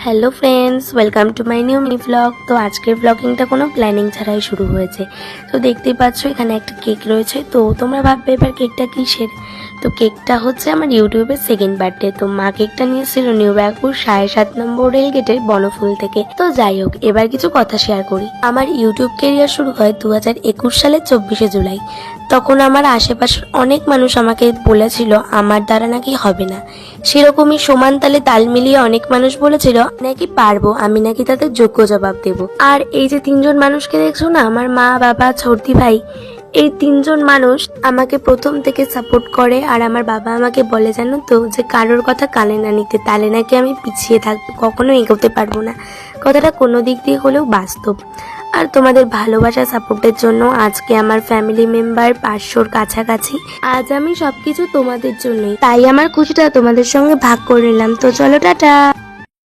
Hello friends, welcome to my new mini blog. তো আজকের ব্লগিংটা কোনো প্ল্যানিং ছাড়াই শুরু হয়েছে। তো দেখতেই পাচ্ছ এখানে একটা কেক রয়েছে। তো তোমরা ভাববে এবার কেকটা কিসের। তো কেকটা হচ্ছে আমার ইউটিউবের সেকেন্ড বার্থডে। তো মা কেকটা নিয়েছিল নিউ ব্যারাকপুর 7.5 নম্বর রেলগেটের বনফুল থেকে। তো যাই হোক, এবার কিছু কথা শেয়ার করি। আমার ইউটিউব কেরিয়ার শুরু হয় 2021 সালের 24শে জুলাই। তখন আমার আশেপাশের অনেক মানুষ আমাকে বলেছিল আমার দ্বারা নাকি হবে না। সেরকমই সমান তালে তাল মিলিয়ে অনেক মানুষ বলেছিল নাকি পারবো, আমি নাকি তাদের যোগ্য জবাব দেব। আর এই যে তিনজন মানুষকে দেখছো না, আমার মা, বাবা, ছোটদি ভাই, এই তিনজন মানুষ আমাকে প্রথম থেকে সাপোর্ট করে। আর আমার বাবা আমাকে বলে, জানো তো, যে কারোর কথা কানে না নিতে, তাহলে নাকি আমি পিছিয়ে থাকবো, কখনো এগোতে পারবো না। কথাটা কোনো দিক দিয়ে হলেও বাস্তব। আর তোমাদের ভালোবাসা সাপোর্টের জন্য আজকে আমার ফ্যামিলি মেম্বার 500-র কাছাকাছি। আজ আমি সবকিছু তোমাদের জন্যই, তাই আমার খুশিটা তোমাদের সঙ্গে ভাগ করে নিলাম। তো চলো, টাটা।